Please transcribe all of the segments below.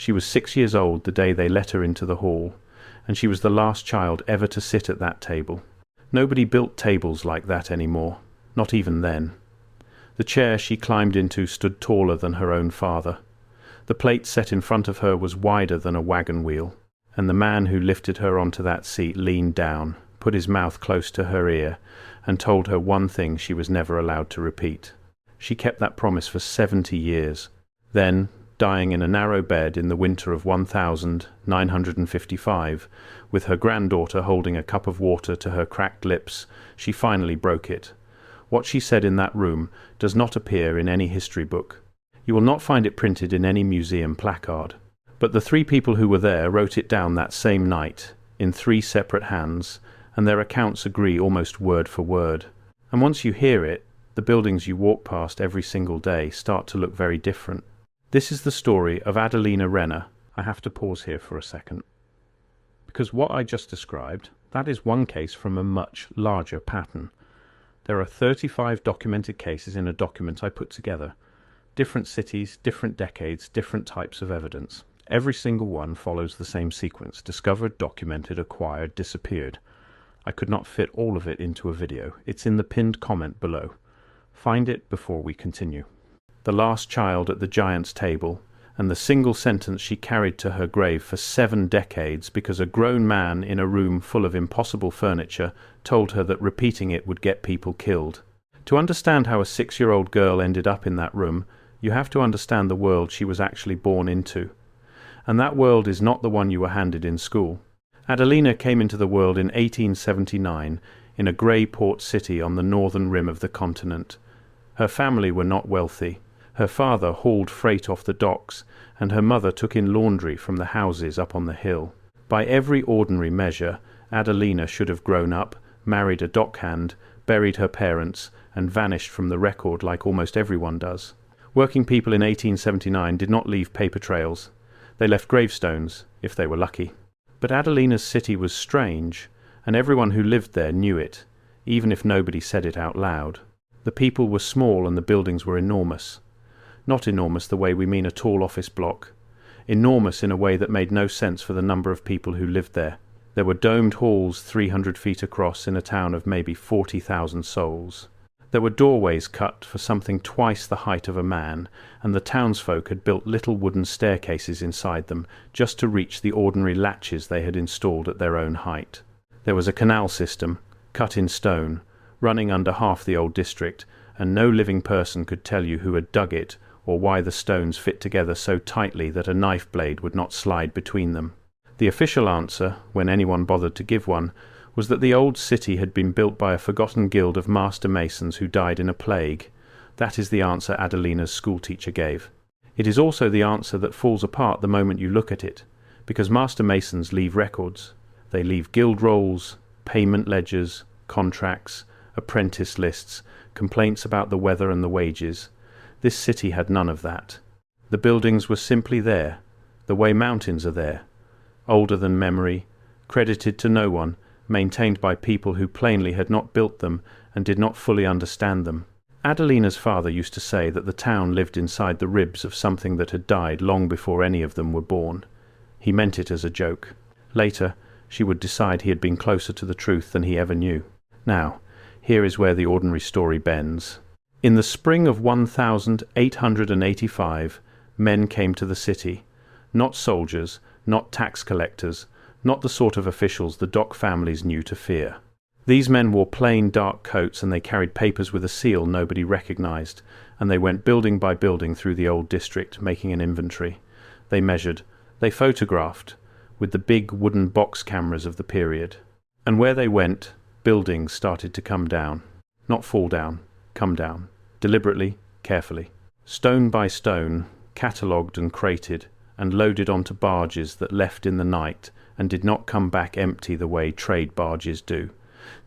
She was 6 years old the day they let her into the hall, and she was the last child ever to sit at that table. Nobody built tables like that anymore, not even then. The chair she climbed into stood taller than her own father. The plate set in front of her was wider than a wagon wheel, and the man who lifted her onto that seat leaned down, put his mouth close to her ear, and told her one thing she was never allowed to repeat. She kept that promise for 70 years. Then, dying in a narrow bed in the winter of 1955, with her granddaughter holding a cup of water to her cracked lips, she finally broke it. What she said in that room does not appear in any history book. You will not find it printed in any museum placard. But the 3 people who were there wrote it down that same night, in 3 separate hands, and their accounts agree almost word for word. And once you hear it, the buildings you walk past every single day start to look very different. This is the story of Adelina Renner. I have to pause here for a second, because what I just described, that is one case from a much larger pattern. There are 35 documented cases in a document I put together. Different cities, different decades, different types of evidence. Every single one follows the same sequence: discovered, documented, acquired, disappeared. I could not fit all of it into a video. It's in the pinned comment below. Find it before we continue. The last child at the giant's table, and the single sentence she carried to her grave for 7 decades because a grown man in a room full of impossible furniture told her that repeating it would get people killed. To understand how a 6-year-old girl ended up in that room, you have to understand the world she was actually born into. And that world is not the one you were handed in school. Adelina came into the world in 1879 in a grey port city on the northern rim of the continent. Her family were not wealthy. Her father hauled freight off the docks, and her mother took in laundry from the houses up on the hill. By every ordinary measure, Adelina should have grown up, married a dockhand, buried her parents, and vanished from the record like almost everyone does. Working people in 1879 did not leave paper trails. They left gravestones, if they were lucky. But Adelina's city was strange, and everyone who lived there knew it, even if nobody said it out loud. The people were small and the buildings were enormous. Not enormous the way we mean a tall office block. Enormous in a way that made no sense for the number of people who lived there. There were domed halls 300 feet across in a town of maybe 40,000 souls. There were doorways cut for something twice the height of a man, and the townsfolk had built little wooden staircases inside them just to reach the ordinary latches they had installed at their own height. There was a canal system, cut in stone, running under half the old district, and no living person could tell you who had dug it or why the stones fit together so tightly that a knife blade would not slide between them. The official answer, when anyone bothered to give one, was that the old city had been built by a forgotten guild of master masons who died in a plague. That is the answer Adelina's schoolteacher gave. It is also the answer that falls apart the moment you look at it, because master masons leave records. They leave guild rolls, payment ledgers, contracts, apprentice lists, complaints about the weather and the wages. This city had none of that. The buildings were simply there, the way mountains are there, older than memory, credited to no one, maintained by people who plainly had not built them and did not fully understand them. Adelina's father used to say that the town lived inside the ribs of something that had died long before any of them were born. He meant it as a joke. Later, she would decide he had been closer to the truth than he ever knew. Now, here is where the ordinary story bends. In the spring of 1885, men came to the city. Not soldiers, not tax collectors, not the sort of officials the dock families knew to fear. These men wore plain dark coats, and they carried papers with a seal nobody recognized, and they went building by building through the old district, making an inventory. They measured, they photographed, with the big wooden box cameras of the period. And where they went, buildings started to come down. Not fall down, come down. Deliberately, carefully. Stone by stone, catalogued and crated, and loaded onto barges that left in the night and did not come back empty the way trade barges do.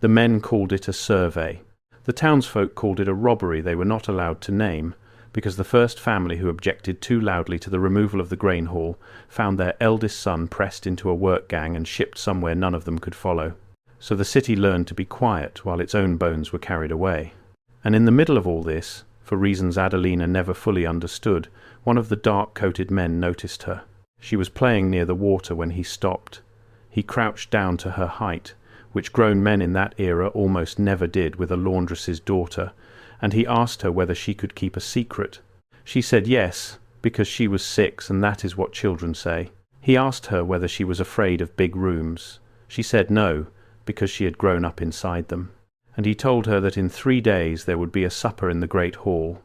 The men called it a survey. The townsfolk called it a robbery they were not allowed to name, because the first family who objected too loudly to the removal of the grain haul found their eldest son pressed into a work gang and shipped somewhere none of them could follow. So the city learned to be quiet while its own bones were carried away. And in the middle of all this, for reasons Adelina never fully understood, one of the dark-coated men noticed her. She was playing near the water when he stopped. He crouched down to her height, which grown men in that era almost never did with a laundress's daughter, and he asked her whether she could keep a secret. She said yes, because she was 6, and that is what children say. He asked her whether she was afraid of big rooms. She said no, because she had grown up inside them. And he told her that in 3 days there would be a supper in the great hall,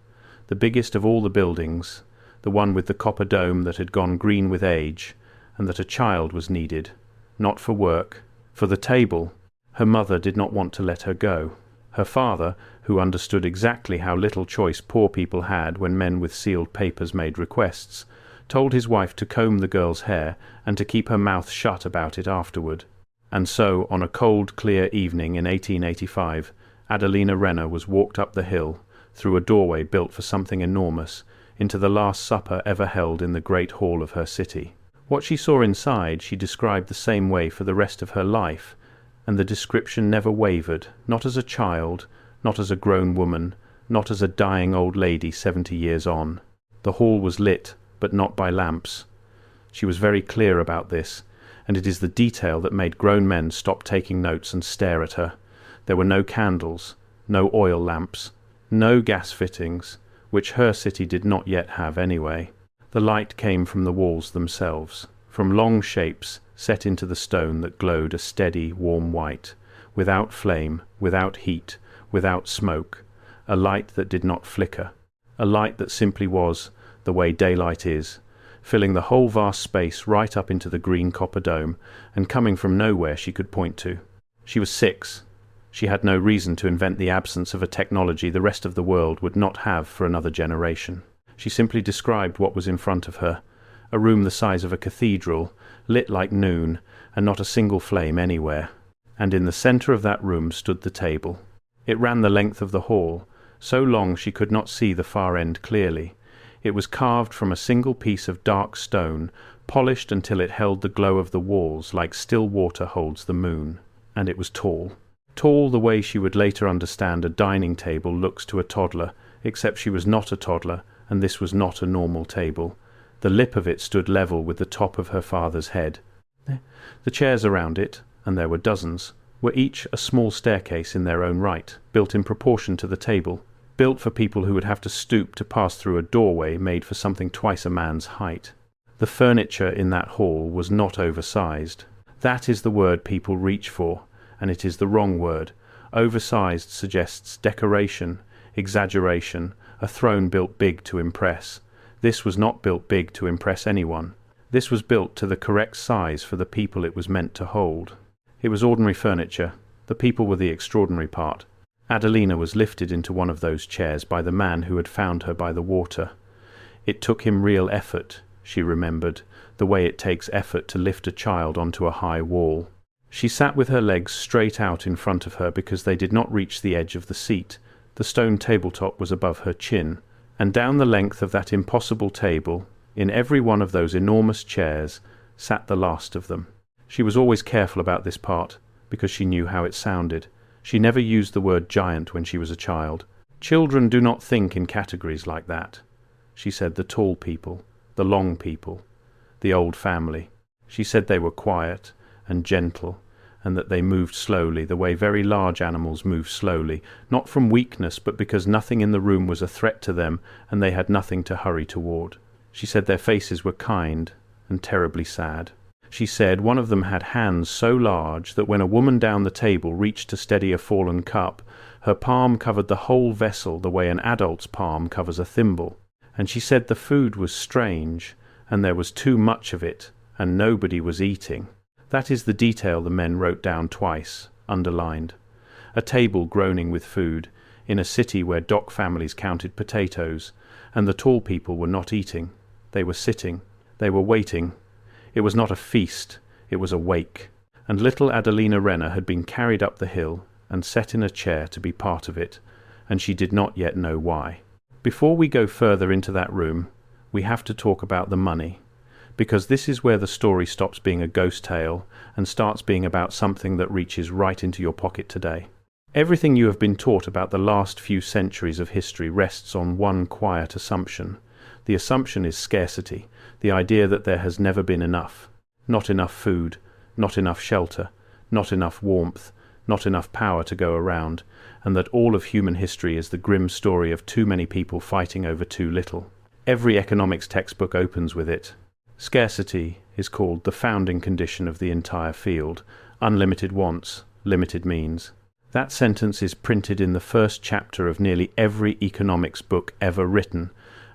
the biggest of all the buildings, the one with the copper dome that had gone green with age, and that a child was needed, not for work, for the table. Her mother did not want to let her go. Her father, who understood exactly how little choice poor people had when men with sealed papers made requests, told his wife to comb the girl's hair and to keep her mouth shut about it afterward. And so, on a cold, clear evening in 1885, Adelina Renner was walked up the hill, through a doorway built for something enormous, into the last supper ever held in the great hall of her city. What she saw inside she described the same way for the rest of her life, and the description never wavered, not as a child, not as a grown woman, not as a dying old lady 70 years on. The hall was lit, but not by lamps. She was very clear about this, and it is the detail that made grown men stop taking notes and stare at her. There were no candles, no oil lamps, no gas fittings, which her city did not yet have anyway. The light came from the walls themselves, from long shapes set into the stone that glowed a steady, warm white, without flame, without heat, without smoke, a light that did not flicker, a light that simply was, the way daylight is, filling the whole vast space right up into the green copper dome, and coming from nowhere she could point to. She was 6. She had no reason to invent the absence of a technology the rest of the world would not have for another generation. She simply described what was in front of her, a room the size of a cathedral, lit like noon, and not a single flame anywhere. And in the centre of that room stood the table. It ran the length of the hall, so long she could not see the far end clearly. It was carved from a single piece of dark stone, polished until it held the glow of the walls like still water holds the moon. And it was tall. Tall the way she would later understand a dining table looks to a toddler, except she was not a toddler, and this was not a normal table. The lip of it stood level with the top of her father's head. The chairs around it, and there were dozens, were each a small staircase in their own right, built in proportion to the table, built for people who would have to stoop to pass through a doorway made for something twice a man's height. The furniture in that hall was not oversized. That is the word people reach for, and it is the wrong word. Oversized suggests decoration, exaggeration, a throne built big to impress. This was not built big to impress anyone. This was built to the correct size for the people it was meant to hold. It was ordinary furniture. The people were the extraordinary part. Adelina was lifted into one of those chairs by the man who had found her by the water. It took him real effort, she remembered, the way it takes effort to lift a child onto a high wall. She sat with her legs straight out in front of her because they did not reach the edge of the seat. The stone tabletop was above her chin, and down the length of that impossible table, in every one of those enormous chairs, sat the last of them. She was always careful about this part, because she knew how it sounded. She never used the word giant when she was a child. Children do not think in categories like that. She said the tall people, the long people, the old family. She said they were quiet and gentle, and that they moved slowly, the way very large animals move slowly, not from weakness, but because nothing in the room was a threat to them, and they had nothing to hurry toward. She said their faces were kind and terribly sad. She said one of them had hands so large that when a woman down the table reached to steady a fallen cup, her palm covered the whole vessel the way an adult's palm covers a thimble. And she said the food was strange, and there was too much of it, and nobody was eating. That is the detail the men wrote down twice, underlined. A table groaning with food, in a city where dock families counted potatoes, and the tall people were not eating. They were sitting. They were waiting. It was not a feast, it was a wake. And little Adelina Renner had been carried up the hill and set in a chair to be part of it, and she did not yet know why. Before we go further into that room, we have to talk about the money, because this is where the story stops being a ghost tale and starts being about something that reaches right into your pocket today. Everything you have been taught about the last few centuries of history rests on one quiet assumption. The assumption is scarcity, the idea that there has never been enough. Not enough food, not enough shelter, not enough warmth, not enough power to go around, and that all of human history is the grim story of too many people fighting over too little. Every economics textbook opens with it. Scarcity is called the founding condition of the entire field. Unlimited wants, limited means. That sentence is printed in the first chapter of nearly every economics book ever written,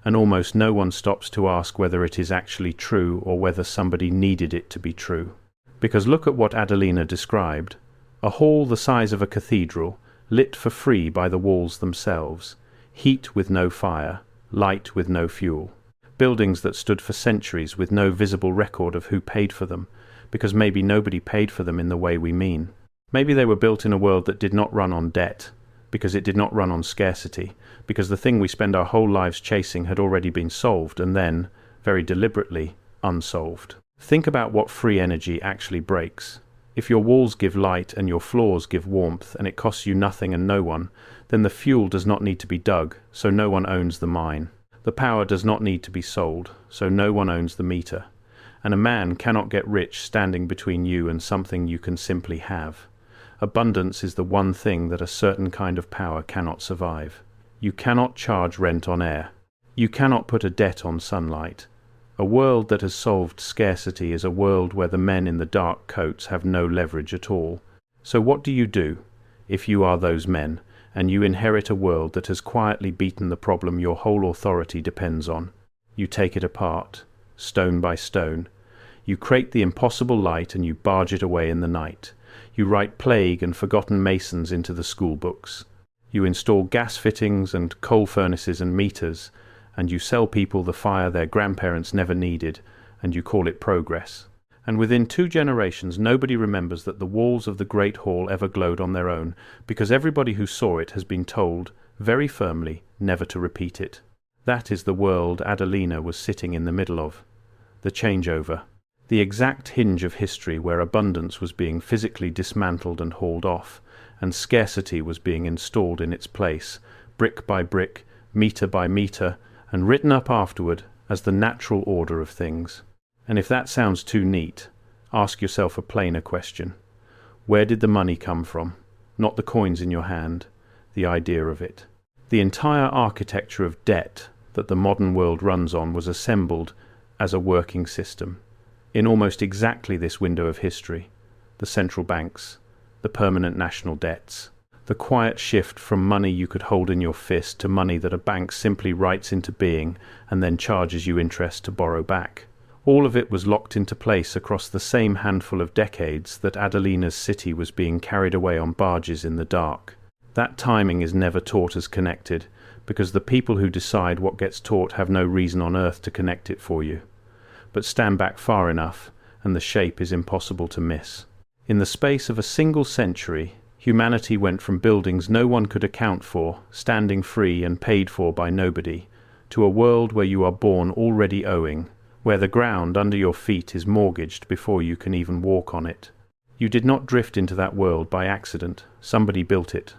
and almost no one stops to ask whether it is actually true or whether somebody needed it to be true. Because look at what Adelina described. A hall the size of a cathedral, lit for free by the walls themselves, heat with no fire, light with no fuel. Buildings that stood for centuries with no visible record of who paid for them, because maybe nobody paid for them in the way we mean. Maybe they were built in a world that did not run on debt, because it did not run on scarcity, because the thing we spend our whole lives chasing had already been solved and then, very deliberately, unsolved. Think about what free energy actually breaks. If your walls give light and your floors give warmth and it costs you nothing and no one, then the fuel does not need to be dug, so no one owns the mine. The power does not need to be sold, so no one owns the meter. And a man cannot get rich standing between you and something you can simply have. Abundance is the one thing that a certain kind of power cannot survive. You cannot charge rent on air. You cannot put a debt on sunlight. A world that has solved scarcity is a world where the men in the dark coats have no leverage at all. So what do you do, if you are those men, and you inherit a world that has quietly beaten the problem your whole authority depends on? You take it apart, stone by stone. You crate the impossible light and you barge it away in the night. You write plague and forgotten masons into the school books. You install gas fittings and coal furnaces and meters, and you sell people the fire their grandparents never needed, and you call it progress. And within 2 generations nobody remembers that the walls of the Great Hall ever glowed on their own, because everybody who saw it has been told, very firmly, never to repeat it. That is the world Adelina was sitting in the middle of. The changeover. The exact hinge of history where abundance was being physically dismantled and hauled off, and scarcity was being installed in its place, brick by brick, meter by meter, and written up afterward as the natural order of things. And if that sounds too neat, ask yourself a plainer question. Where did the money come from? Not the coins in your hand, the idea of it. The entire architecture of debt that the modern world runs on was assembled as a working system. In almost exactly this window of history, the central banks, the permanent national debts, the quiet shift from money you could hold in your fist to money that a bank simply writes into being and then charges you interest to borrow back. All of it was locked into place across the same handful of decades that Adelina's city was being carried away on barges in the dark. That timing is never taught as connected, because the people who decide what gets taught have no reason on earth to connect it for you. But stand back far enough, and the shape is impossible to miss. In the space of a single century, humanity went from buildings no one could account for, standing free and paid for by nobody, to a world where you are born already owing, where the ground under your feet is mortgaged before you can even walk on it. You did not drift into that world by accident. Somebody built it.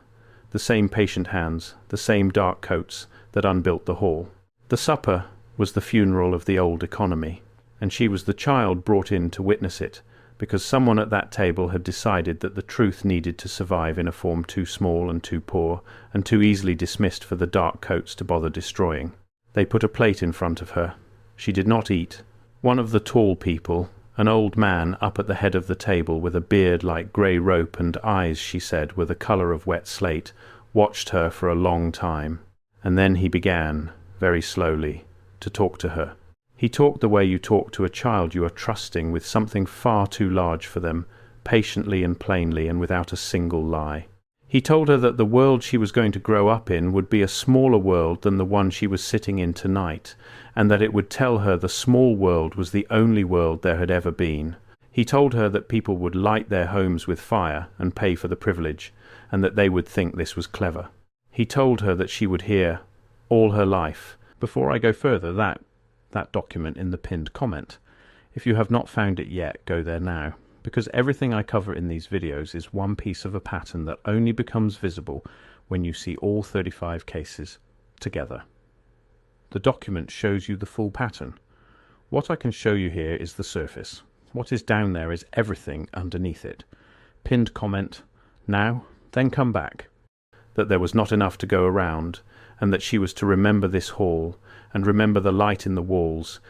The same patient hands, the same dark coats that unbuilt the hall. The supper was the funeral of the old economy, and she was the child brought in to witness it, because someone at that table had decided that the truth needed to survive in a form too small and too poor, and too easily dismissed for the dark coats to bother destroying. They put a plate in front of her. She did not eat. One of the tall people, an old man up at the head of the table with a beard like grey rope and eyes, she said, were the colour of wet slate, watched her for a long time. And then he began, very slowly, to talk to her. He talked the way you talk to a child you are trusting with something far too large for them, patiently and plainly and without a single lie. He told her that the world she was going to grow up in would be a smaller world than the one she was sitting in tonight, and that it would tell her the small world was the only world there had ever been. He told her that people would light their homes with fire and pay for the privilege, and that they would think this was clever. He told her that she would hear, all her life. Before I go further, that document in the pinned comment. If you have not found it yet, go there now, because everything I cover in these videos is one piece of a pattern that only becomes visible when you see all 35 cases together. The document shows you the full pattern. What I can show you here is the surface. What is down there is everything underneath it. Pinned comment, now, then come back. That there was not enough to go around, and that she was to remember this hall, and remember the light in the walls,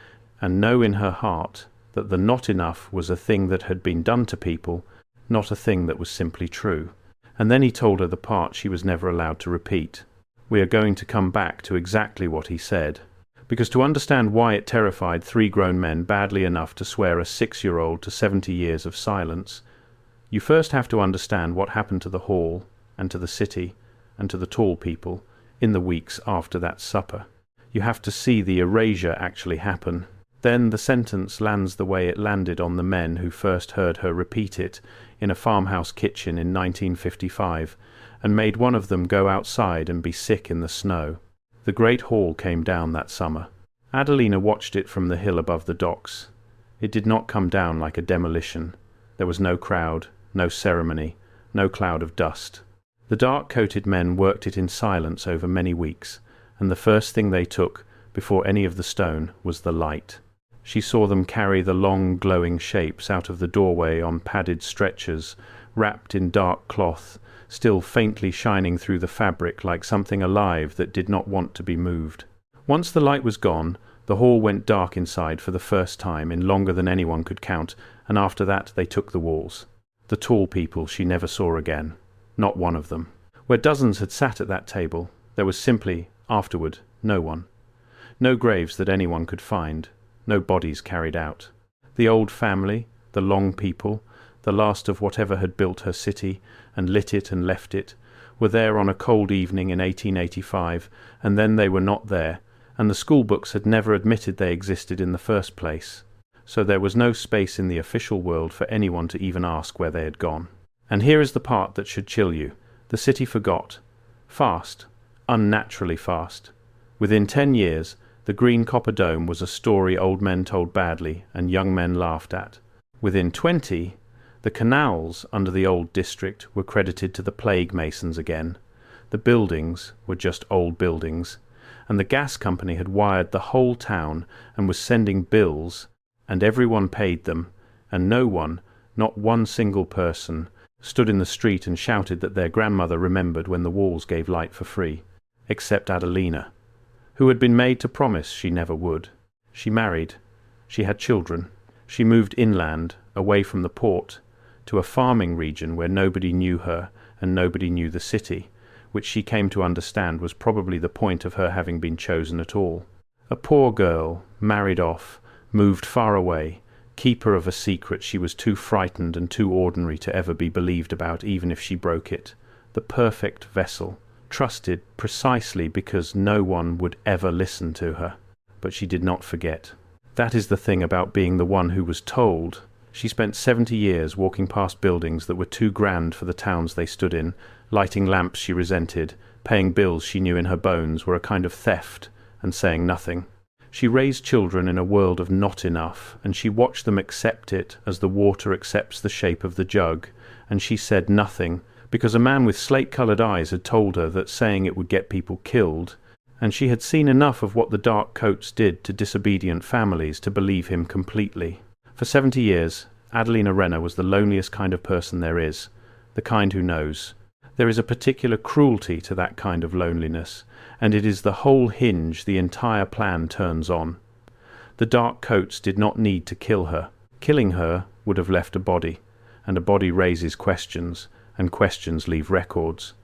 and know in her heart that the not enough was a thing that had been done to people, not a thing that was simply true. And then he told her the part she was never allowed to repeat. We are going to come back to exactly what he said, because to understand why it terrified 3 grown men badly enough to swear a 6-year-old to 70 years of silence, you first have to understand what happened to the hall, and to the city, and to the tall people, in the weeks after that supper. You have to see the erasure actually happen. Then the sentence lands the way it landed on the men who first heard her repeat it in a farmhouse kitchen in 1955, and made one of them go outside and be sick in the snow. The great hall came down that summer. Adelina watched it from the hill above the docks. It did not come down like a demolition. There was no crowd, no ceremony, no cloud of dust. The dark-coated men worked it in silence over many weeks, and the first thing they took, before any of the stone, was the light. She saw them carry the long, glowing shapes out of the doorway on padded stretchers, wrapped in dark cloth, still faintly shining through the fabric like something alive that did not want to be moved. Once the light was gone, the hall went dark inside for the first time in longer than anyone could count, and after that they took the walls. The tall people she never saw again. Not one of them. Where dozens had sat at that table, there was simply, afterward, no one. No graves that anyone could find. No bodies carried out. The old family, the long people, the last of whatever had built her city, and lit it and left it, were there on a cold evening in 1885, and then they were not there, and the school books had never admitted they existed in the first place. So there was no space in the official world for anyone to even ask where they had gone. And here is the part that should chill you. The city forgot. Fast. Unnaturally fast. Within 10 years, the green copper dome was a story old men told badly and young men laughed at. Within 20, the canals under the old district were credited to the plague masons again. The buildings were just old buildings, and the gas company had wired the whole town and was sending bills, and everyone paid them, and no one, not one single person, stood in the street and shouted that their grandmother remembered when the walls gave light for free, except Adelina, who had been made to promise she never would. She married. She had children. She moved inland, away from the port, to a farming region where nobody knew her and nobody knew the city, which she came to understand was probably the point of her having been chosen at all. A poor girl, married off, moved far away, keeper of a secret she was too frightened and too ordinary to ever be believed about even if she broke it. The perfect vessel. Trusted precisely because no one would ever listen to her. But she did not forget. That is the thing about being the one who was told. She spent 70 years walking past buildings that were too grand for the towns they stood in, lighting lamps she resented, paying bills she knew in her bones were a kind of theft, and saying nothing. She raised children in a world of not enough, and she watched them accept it as the water accepts the shape of the jug, and she said nothing, because a man with slate-coloured eyes had told her that saying it would get people killed, and she had seen enough of what the dark coats did to disobedient families to believe him completely. For 70 years, Adelina Renner was the loneliest kind of person there is, the kind who knows. There is a particular cruelty to that kind of loneliness, and it is the whole hinge the entire plan turns on. The dark coats did not need to kill her. Killing her would have left a body, and a body raises questions, and questions leave records.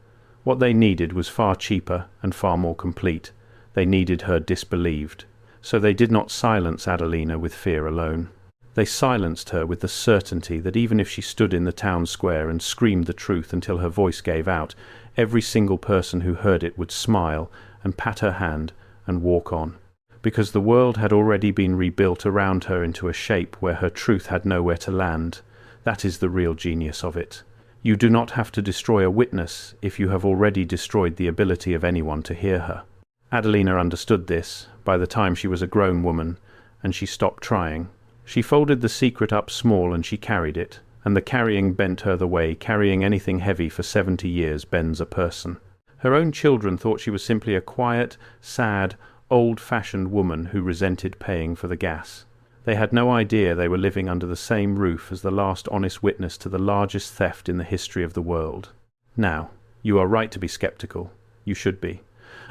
What they needed was far cheaper and far more complete. They needed her disbelieved. So they did not silence Adelina with fear alone. They silenced her with the certainty that even if she stood in the town square and screamed the truth until her voice gave out, every single person who heard it would smile and pat her hand and walk on. Because the world had already been rebuilt around her into a shape where her truth had nowhere to land. That is the real genius of it. You do not have to destroy a witness if you have already destroyed the ability of anyone to hear her. Adelina understood this by the time she was a grown woman, and she stopped trying. She folded the secret up small and she carried it, and the carrying bent her the way carrying anything heavy for 70 years bends a person. Her own children thought she was simply a quiet, sad, old-fashioned woman who resented paying for the gas. They had no idea they were living under the same roof as the last honest witness to the largest theft in the history of the world. Now, you are right to be skeptical. You should be.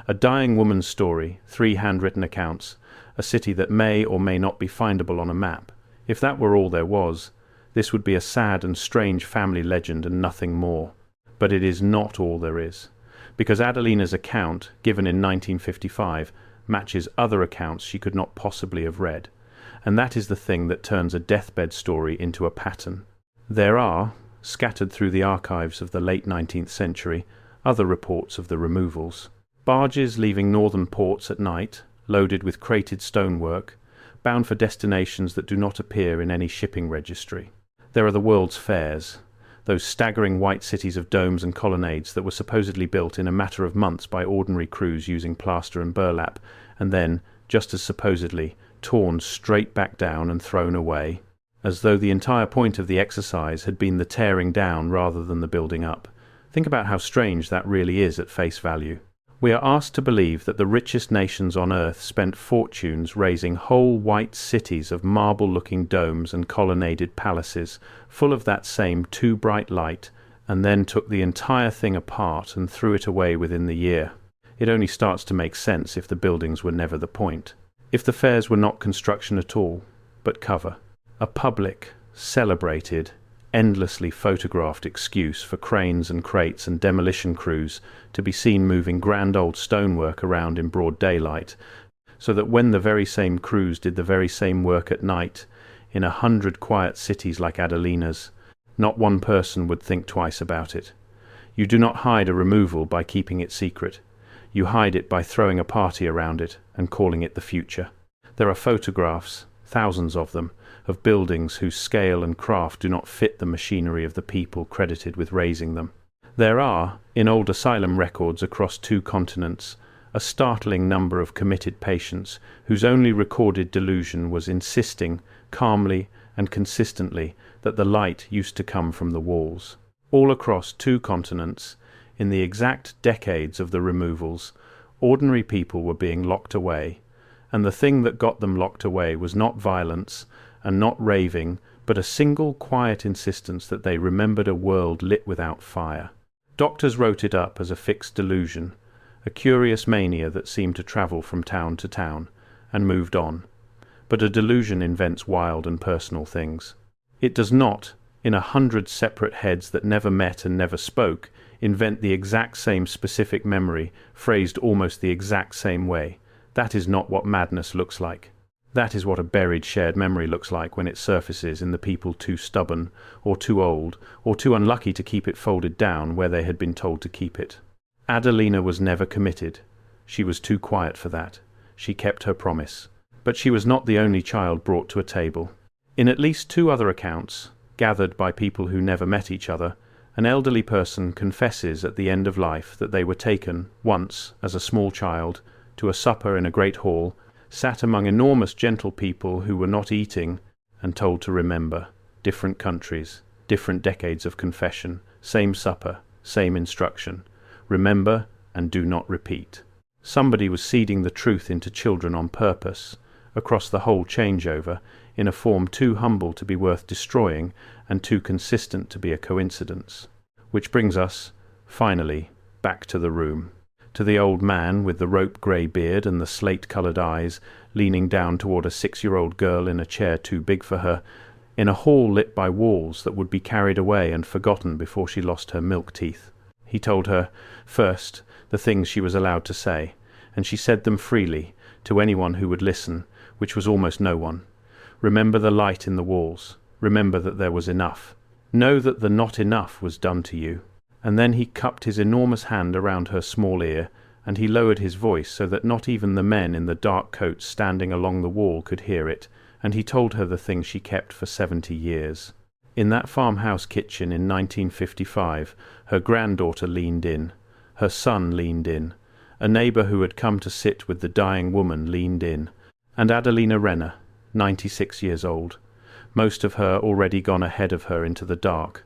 A dying woman's story, 3 handwritten accounts, a city that may or may not be findable on a map. If that were all there was, this would be a sad and strange family legend and nothing more. But it is not all there is, because Adelina's account, given in 1955, matches other accounts she could not possibly have read, and that is the thing that turns a deathbed story into a pattern. There are, scattered through the archives of the late 19th century, other reports of the removals. Barges leaving northern ports at night, loaded with crated stonework, bound for destinations that do not appear in any shipping registry. There are the World's Fairs, those staggering white cities of domes and colonnades that were supposedly built in a matter of months by ordinary crews using plaster and burlap, and then, just as supposedly, torn straight back down and thrown away, as though the entire point of the exercise had been the tearing down rather than the building up. Think about how strange that really is at face value. We are asked to believe that the richest nations on earth spent fortunes raising whole white cities of marble-looking domes and colonnaded palaces, full of that same too bright light, and then took the entire thing apart and threw it away within the year. It only starts to make sense if the buildings were never the point. If the fairs were not construction at all, but cover. A public, celebrated, endlessly photographed excuse for cranes and crates and demolition crews to be seen moving grand old stonework around in broad daylight, so that when the very same crews did the very same work at night, in 100 quiet cities like Adelina's, not one person would think twice about it. You do not hide a removal by keeping it secret. You hide it by throwing a party around it and calling it the future. There are photographs, thousands of them, of buildings whose scale and craft do not fit the machinery of the people credited with raising them. There are, in old asylum records across 2 continents, a startling number of committed patients whose only recorded delusion was insisting, calmly and consistently, that the light used to come from the walls. All across 2 continents, in the exact decades of the removals, ordinary people were being locked away, and the thing that got them locked away was not violence and not raving, but a single quiet insistence that they remembered a world lit without fire. Doctors wrote it up as a fixed delusion, a curious mania that seemed to travel from town to town, and moved on. But a delusion invents wild and personal things. It does not, in 100 separate heads that never met and never spoke, invent the exact same specific memory, phrased almost the exact same way. That is not what madness looks like. That is what a buried shared memory looks like when it surfaces in the people too stubborn, or too old, or too unlucky to keep it folded down where they had been told to keep it. Adelina was never committed. She was too quiet for that. She kept her promise. But she was not the only child brought to a table. In at least 2 other accounts, gathered by people who never met each other, an elderly person confesses at the end of life that they were taken, once, as a small child, to a supper in a great hall, sat among enormous gentle people who were not eating, and told to remember. Different countries, different decades of confession, same supper, same instruction. Remember and do not repeat. Somebody was seeding the truth into children on purpose, across the whole changeover, in a form too humble to be worth destroying and too consistent to be a coincidence. Which brings us, finally, back to the room. To the old man with the rope-grey beard and the slate-coloured eyes, leaning down toward a 6-year-old girl in a chair too big for her, in a hall lit by walls that would be carried away and forgotten before she lost her milk teeth. He told her, first, the things she was allowed to say, and she said them freely, to anyone who would listen, which was almost no one. Remember the light in the walls. Remember that there was enough. Know that the not enough was done to you. And then he cupped his enormous hand around her small ear, and he lowered his voice so that not even the men in the dark coats standing along the wall could hear it, and he told her the thing she kept for 70 years. In that farmhouse kitchen in 1955, her granddaughter leaned in. Her son leaned in. A neighbour who had come to sit with the dying woman leaned in. And Adelina Renner, 96 years old, most of her already gone ahead of her into the dark,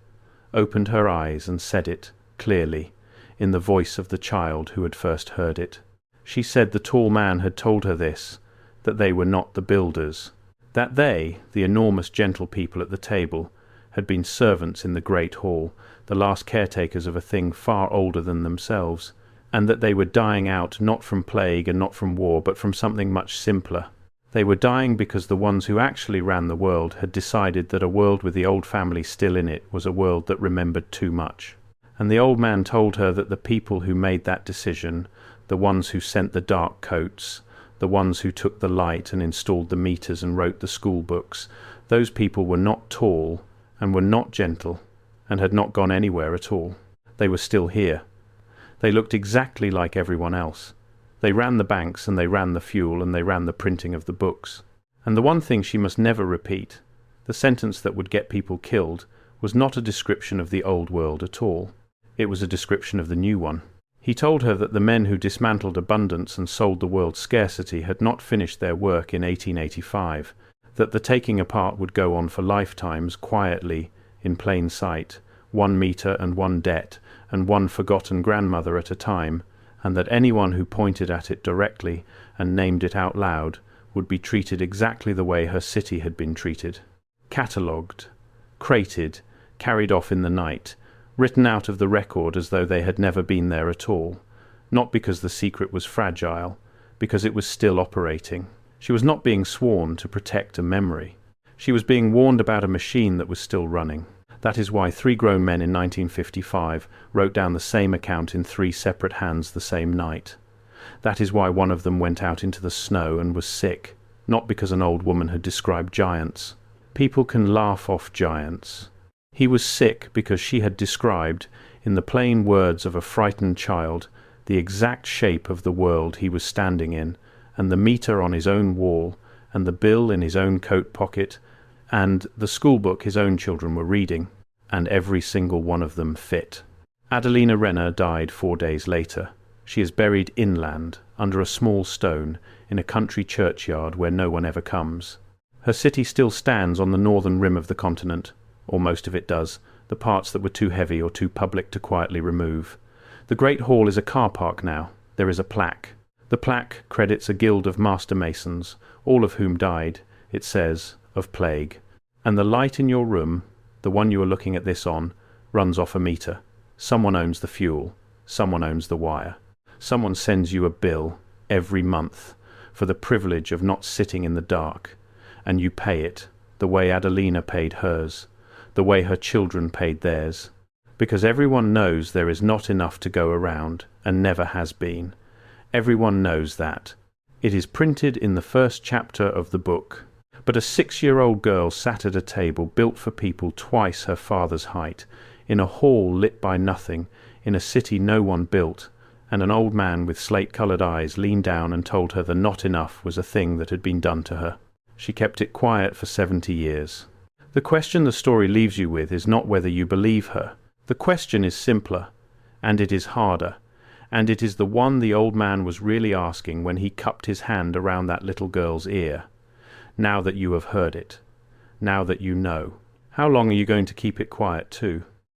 opened her eyes and said it, clearly, in the voice of the child who had first heard it. She said the tall man had told her this, that they were not the builders, that they, the enormous gentle people at the table, had been servants in the great hall, the last caretakers of a thing far older than themselves, and that they were dying out not from plague and not from war, but from something much simpler. They were dying because the ones who actually ran the world had decided that a world with the old family still in it was a world that remembered too much. And the old man told her that the people who made that decision, the ones who sent the dark coats, the ones who took the light and installed the meters and wrote the school books, those people were not tall and were not gentle and had not gone anywhere at all. They were still here. They looked exactly like everyone else. They ran the banks and they ran the fuel and they ran the printing of the books. And the one thing she must never repeat, the sentence that would get people killed, was not a description of the old world at all. It was a description of the new one. He told her that the men who dismantled abundance and sold the world scarcity had not finished their work in 1885, that the taking apart would go on for lifetimes, quietly, in plain sight, 1 meter and 1 debt, and 1 forgotten grandmother at a time, and that anyone who pointed at it directly and named it out loud would be treated exactly the way her city had been treated. Catalogued, crated, carried off in the night, written out of the record as though they had never been there at all, not because the secret was fragile, because it was still operating. She was not being sworn to protect a memory. She was being warned about a machine that was still running. That is why 3 grown men in 1955 wrote down the same account in 3 separate hands the same night. That is why one of them went out into the snow and was sick, not because an old woman had described giants. People can laugh off giants. He was sick because she had described, in the plain words of a frightened child, the exact shape of the world he was standing in, and the meter on his own wall, and the bill in his own coat pocket, and the schoolbook his own children were reading, and every single one of them fit. Adelina Renner died 4 days later. She is buried inland, under a small stone, in a country churchyard where no one ever comes. Her city still stands on the northern rim of the continent, or most of it does, the parts that were too heavy or too public to quietly remove. The Great Hall is a car park now. There is a plaque. The plaque credits a guild of master masons, all of whom died, it says, of plague. And the light in your room, the one you are looking at this on, runs off a meter. Someone owns the fuel. Someone owns the wire. Someone sends you a bill every month for the privilege of not sitting in the dark, and you pay it the way Adelina paid hers, the way her children paid theirs, because everyone knows there is not enough to go around, and never has been. Everyone knows that. It is printed in the first chapter of the book. But a 6-year-old girl sat at a table built for people twice her father's height, in a hall lit by nothing, in a city no one built, and an old man with slate-coloured eyes leaned down and told her the not enough was a thing that had been done to her. She kept it quiet for 70 years. The question the story leaves you with is not whether you believe her. The question is simpler, and it is harder, and it is the one the old man was really asking when he cupped his hand around that little girl's ear. Now that you have heard it, now that you know, how long are you going to keep it quiet too?